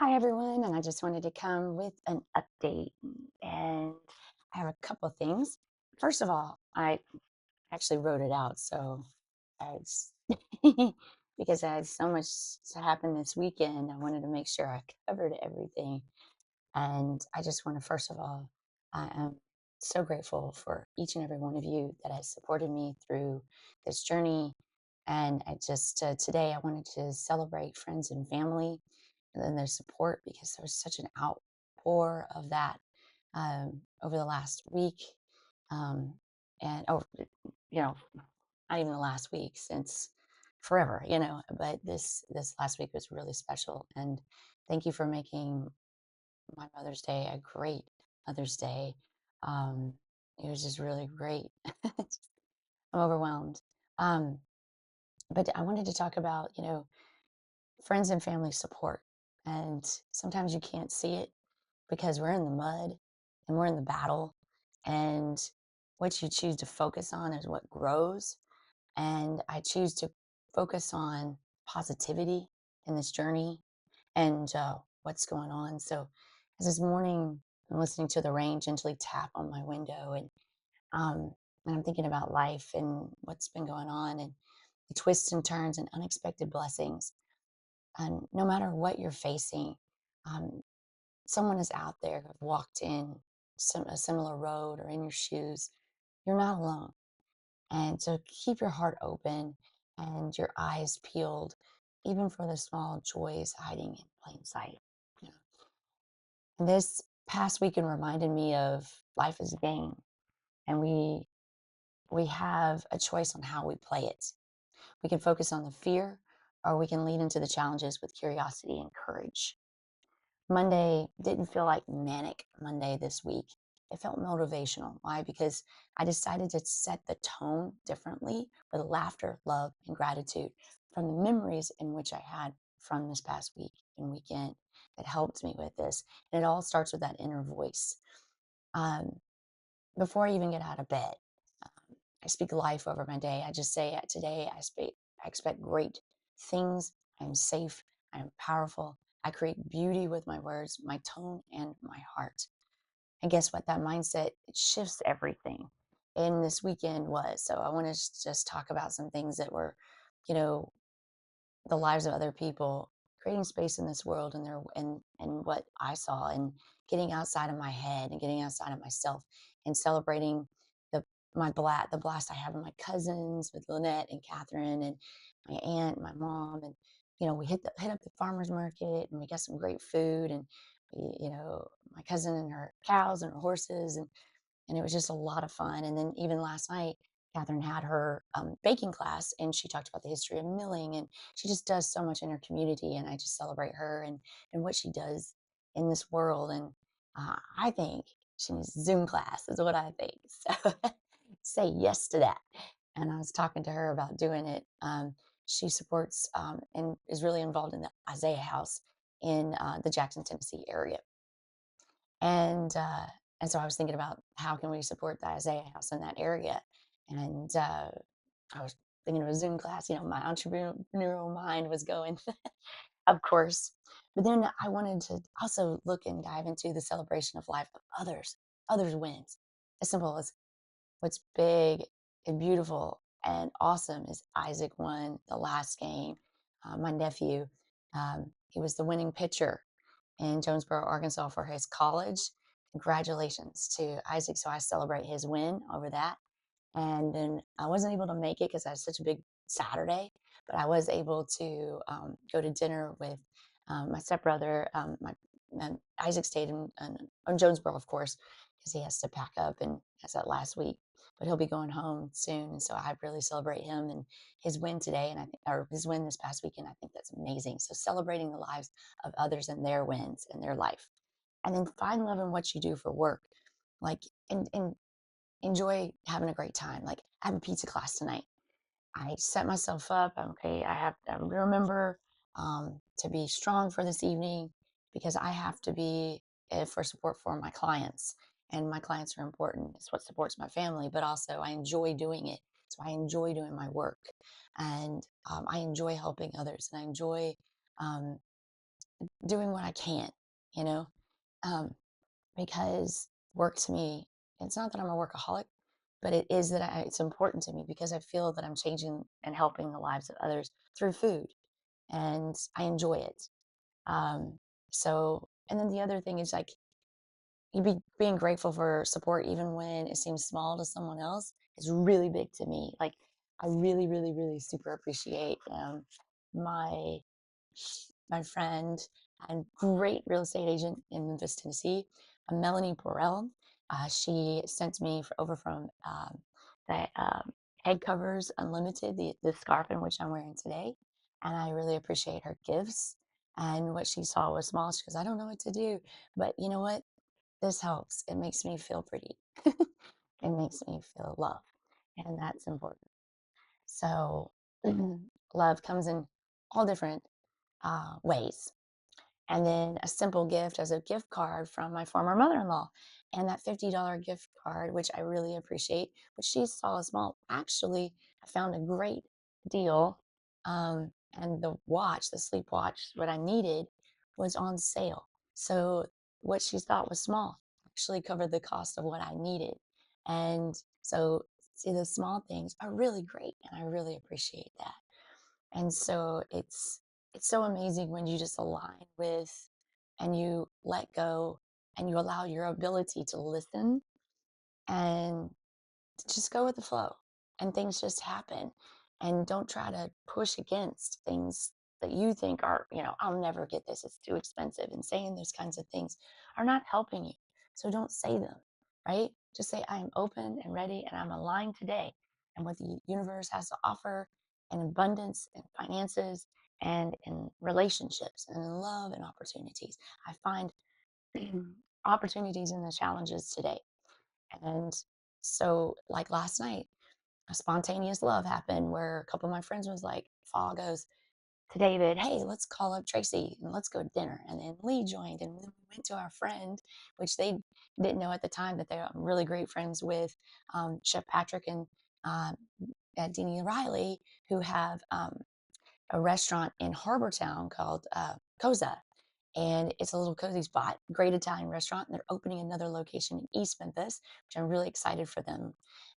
Hi, everyone, and I just wanted to come with an update. And I have a couple of things. First of all, I actually wrote it out, so it's because I had so much to happen this weekend. I wanted to make sure I covered everything. And I just want to, first of all, I am so grateful for each and every one of you that has supported me through this journey. And I just, today, I wanted to celebrate friends and family and then their support because there was such an outpour of that over the last week. Um, and, oh, not even the last week since forever, but this last week was really special. And thank you for making my Mother's Day a great Mother's Day. Um, it was just really great. I'm overwhelmed. Um, but I wanted to talk about, friends and family support. And sometimes you can't see it because we're in the mud and we're in the battle. And what you choose to focus on is what grows. And I choose to focus on positivity in this journey and what's going on. So, as this morning, I'm listening to the rain gently tap on my window, um, and I'm thinking about life and what's been going on, and the twists and turns and unexpected blessings. And no matter what you're facing, um, someone is out there who walked in a similar road or in your shoes. You're not alone. And so keep your heart open and your eyes peeled, even for the small joys hiding in plain sight. You know. And this past weekend reminded me of life is a game, and we have a choice on how we play it. We can focus on the fear, or we can lean into the challenges with curiosity and courage. Monday didn't feel like manic Monday this week. It felt motivational. Why? Because I decided to set the tone differently with laughter, love, and gratitude from the memories in which I had from this past week and weekend that helped me with this. And it all starts with that inner voice. Um, Before I even get out of bed, I speak life over my day. I just say, today I expect great things. I'm safe. I'm powerful. I create beauty with my words, my tone, and my heart. And guess what? That mindset, it shifts everything. And this weekend was. So I want to just talk about some things that were, you know, the lives of other people, creating space in this world and and what I saw and getting outside of my head and getting outside of myself and celebrating the the blast I have with my cousins, with Lynette and Catherine and my aunt, my mom, and we hit up the farmers market and we got some great food and my cousin and her cows and her horses and it was just a lot of fun. And then even last night, Catherine had her baking class, and she talked about the history of milling, and she just does so much in her community. And I just celebrate her and what she does in this world. And I think she needs Zoom class, is what I think. So say yes to that. And I was talking to her about doing it. She supports and is really involved in the Isaiah House in the Jackson, Tennessee area and so I was thinking about how can we support the Isaiah House in that area, and I was thinking of a Zoom class. My entrepreneurial mind was going, of course. But then I wanted to also look and dive into the celebration of life of others wins. As simple as what's big and beautiful and awesome is Isaac won the last game. My nephew, he was the winning pitcher in Jonesboro, Arkansas for his college. Congratulations to Isaac. So I celebrate his win over that. And then I wasn't able to make it because I had such a big Saturday, but I was able to go to dinner with my stepbrother. Isaac stayed in Jonesboro, of course, because he has to pack up and has that last week. But he'll be going home soon, and so I really celebrate him and his win today, and I think, or his win this past weekend. I think that's amazing. So celebrating the lives of others and their wins in their life, and then find love in what you do for work, like and enjoy having a great time. Like I have a pizza class tonight. I set myself up. Okay, I remember to be strong for this evening because I have to be for support for my clients, and my clients are important. It's what supports my family, but also I enjoy doing it. So I enjoy doing my work, and I enjoy helping others, and I enjoy um, doing what I can, you know, um, because work to me, it's not that I'm a workaholic, but it is that it's important to me because I feel that I'm changing and helping the lives of others through food, and I enjoy it. Um, so, and then the other thing is like being grateful for support, even when it seems small to someone else, is really big to me. Like, I really, really, really super appreciate my my friend and great real estate agent in Memphis, Tennessee, Melanie Burrell. She sent me over from the Head Covers Unlimited, the scarf in which I'm wearing today. And I really appreciate her gifts. And what she saw was small. She goes, I don't know what to do. But you know what? This helps. It makes me feel pretty. It makes me feel love. And that's important. So, love comes in all different ways. And then a simple gift as a gift card from my former mother-in-law, and that $50 gift card, which I really appreciate, which she saw as small. Actually, I found a great deal, and the watch, the sleep watch, what I needed, was on sale. So what she thought was small actually covered the cost of what I needed. And so, see, the small things are really great, and I really appreciate that. And so it's so amazing when you just align with and you let go and you allow your ability to listen and just go with the flow, and things just happen. And don't try to push against things that you think are, I'll never get this, it's too expensive, and saying those kinds of things are not helping you. So don't say them, right? Just say, I am open and ready, and I'm aligned today and what the universe has to offer, in abundance and finances, and in relationships, and in love and opportunities. I find opportunities in the challenges today. And so, like last night, a spontaneous love happened where a couple of my friends was like, Fall goes to David, hey, let's call up Tracy and let's go to dinner. And then Lee joined, and then we went to our friend, which they didn't know at the time that they're really great friends with Chef Patrick and um, Deanie Riley, who have a restaurant in Harbortown called Koza, and it's a little cozy spot, great Italian restaurant. And they're opening another location in East Memphis, which I'm really excited for them.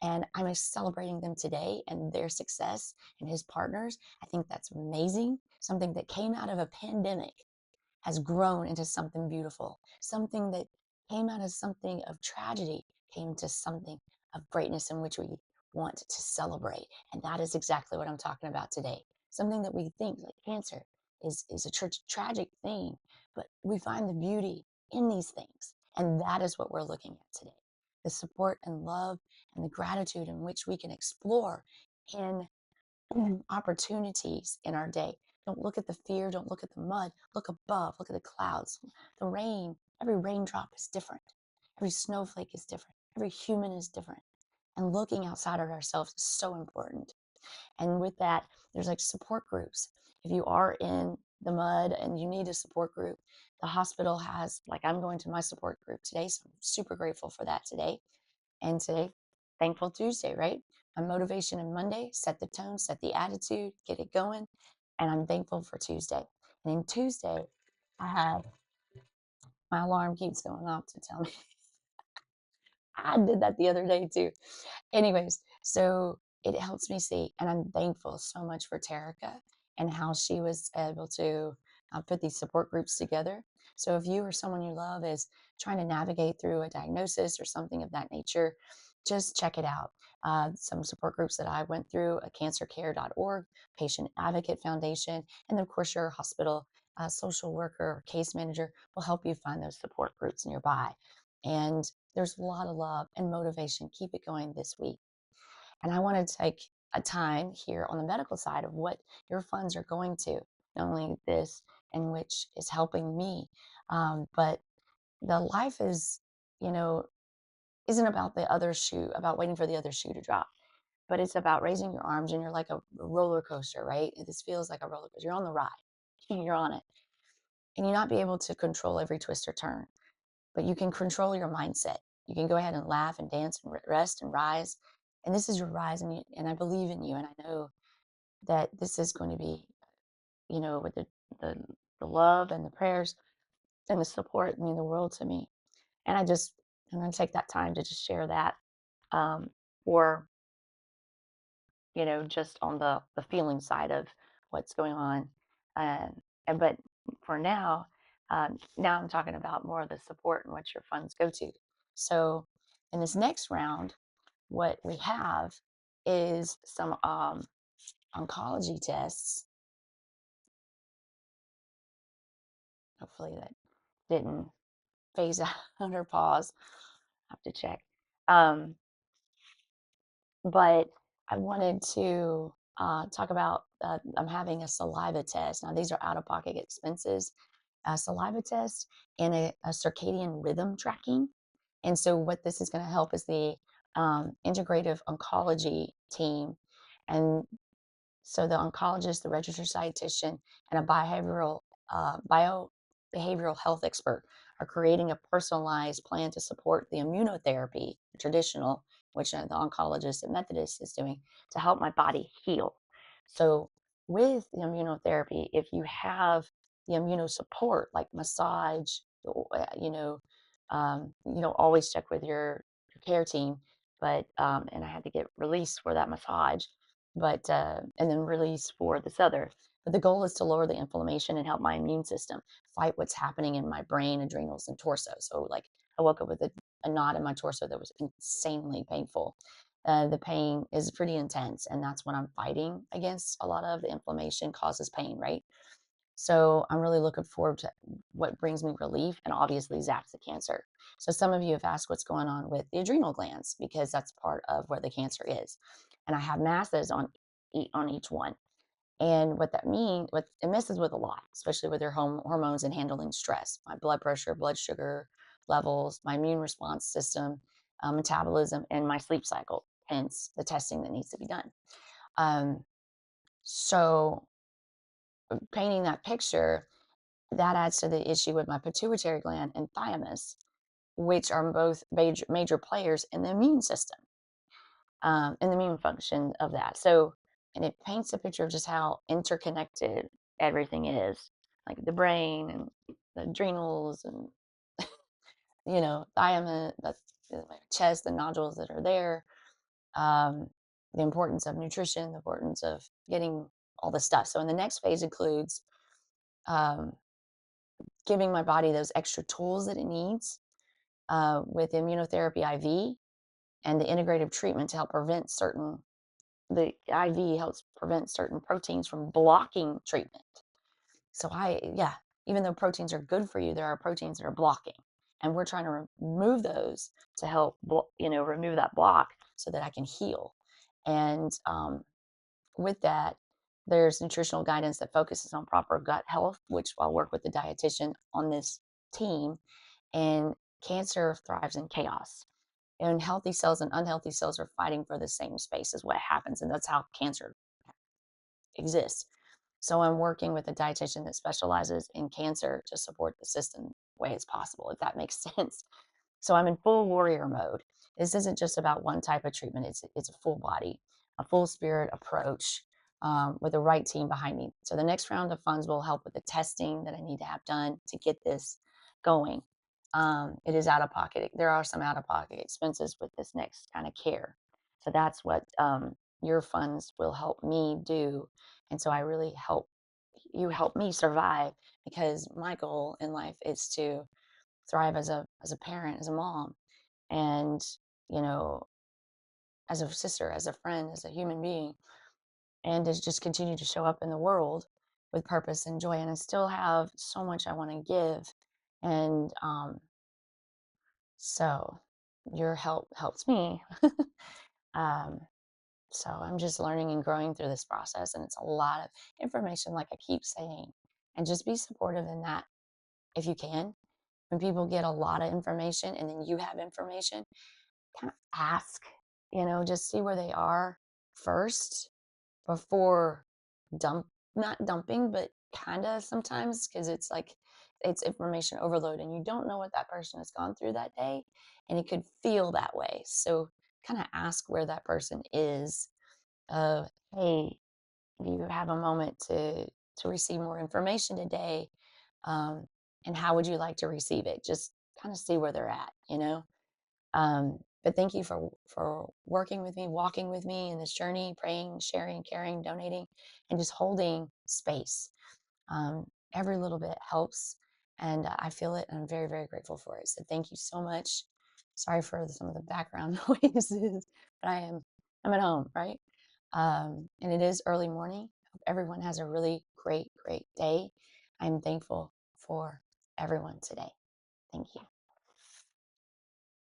And I'm celebrating them today and their success and his partners. I think that's amazing. Something that came out of a pandemic has grown into something beautiful. Something that came out of something of tragedy came to something of greatness in which we want to celebrate. And that is exactly what I'm talking about today. Something that we think, like cancer, is a tragic thing, but we find the beauty in these things. And that is what we're looking at today. The support and love and the gratitude in which we can explore in opportunities in our day. Don't look at the fear, don't look at the mud, look above, look at the clouds, the rain. Every raindrop is different, every snowflake is different, every human is different. And looking outside of ourselves is so important. And with that, there's like support groups. If you are in the mud and you need a support group, the hospital has, like, I'm going to my support group today, so I'm super grateful for that today. And today, Thankful Tuesday, right? My motivation and Monday, set the tone, set the attitude, get it going. And I'm thankful for Tuesday. And in Tuesday, I have my alarm keeps going off to tell me. I did that the other day too. Anyways, so it helps me see, and I'm thankful so much for Terica and how she was able to put these support groups together. So if you or someone you love is trying to navigate through a diagnosis or something of that nature, just check it out. Some support groups that I went through, cancercare.org, Patient Advocate Foundation, and of course your hospital social worker or case manager will help you find those support groups nearby. And there's a lot of love and motivation. Keep it going this week. And I want to take a time here on the medical side of what your funds are going to, not only this, and which is helping me, but the life is, you know, isn't about the other shoe, about waiting for the other shoe to drop, but it's about raising your arms, and you're like a roller coaster, right? This feels like a roller coaster. You're on the ride, you're on it, and you not be able to control every twist or turn, but you can control your mindset. You can go ahead and laugh and dance and rest and rise. And this is your rise. And I believe in you. And I know that this is going to be, with the the love and the prayers and the support mean the world to me. And I'm going to take that time to just share that, um, or, just on the feeling side of what's going on. But for now, now I'm talking about more of the support and what your funds go to. So in this next round, what we have is some oncology tests. Hopefully that didn't phase out or pause. I have to check. Um, but I wanted to talk about I'm having a saliva test. Now, these are out of pocket expenses. A saliva test and a circadian rhythm tracking. And so, what this is going to help is the integrative oncology team. And so the oncologist, the registered dietitian, and a behavioral health expert are creating a personalized plan to support the immunotherapy, traditional, which the oncologist at Methodist is doing, to help my body heal. So with the immunotherapy, if you have the immunosupport like massage, always check with your care team. But and I had to get released for that massage, but and then release for this other. But the goal is to lower the inflammation and help my immune system fight what's happening in my brain, adrenals, and torso. So, like, I woke up with a knot in my torso that was insanely painful. The pain is pretty intense, and that's what I'm fighting against. A lot of the inflammation causes pain, right? So I'm really looking forward to what brings me relief, and obviously zaps the cancer. So some of you have asked what's going on with the adrenal glands because that's part of where the cancer is. And I have masses on each one. And what that means, what it messes with a lot, especially with your hormones and handling stress, my blood pressure, blood sugar levels, my immune response system, metabolism, and my sleep cycle. Hence the testing that needs to be done. Um, so painting that picture, that adds to the issue with my pituitary gland and thymus, which are both major players in the immune system, in the immune function of that. So, and it paints a picture of just how interconnected everything is, like the brain and the adrenals and, thymus, that's my chest, the nodules that are there, um, the importance of nutrition, the importance of getting all the stuff. So, in the next phase includes um, giving my body those extra tools that it needs with immunotherapy IV and the integrative treatment to help prevent the IV helps prevent certain proteins from blocking treatment. So yeah, even though proteins are good for you, there are proteins that are blocking. And we're trying to remove those to help, remove that block so that I can heal. And with that, there's nutritional guidance that focuses on proper gut health, which I'll work with the dietitian on this team. And cancer thrives in chaos. And healthy cells and unhealthy cells are fighting for the same space is what happens. And that's how cancer exists. So I'm working with a dietitian that specializes in cancer to support the system way as possible, if that makes sense. So I'm in full warrior mode. This isn't just about one type of treatment. It's a full body, a full spirit approach with the right team behind me. So the next round of funds will help with the testing that I need to have done to get this going. It is out of pocket. There are some out of pocket expenses with this next kind of care. So that's what your funds will help me do. And so I really help me survive because my goal in life is to thrive as a parent, as a mom, and you know, as a sister, as a friend, as a human being, and to just continue to show up in the world with purpose and joy. And I still have so much I want to give, and so your help helps me. um, so I'm just learning and growing through this process, and it's a lot of information, like I keep saying, and just be supportive in that if you can. When people get a lot of information and then you have information, kind of ask, just see where they are first before dump not dumping, but kind of sometimes because it's like it's information overload and you don't know what that person has gone through that day and it could feel that way. So kind of ask where that person is. Hey, do you have a moment to receive more information today? um, and how would you like to receive it? Just kind of see where they're at, you know. But thank you for working with me, walking with me in this journey, praying, sharing, caring, donating, and just holding space. Every little bit helps, and I feel it, and I'm very, very grateful for it. So thank you so much. Sorry for some of the background noises, but I'm at home, right? And it is early morning. Hope everyone has a really great, great day. I'm thankful for everyone today. Thank you.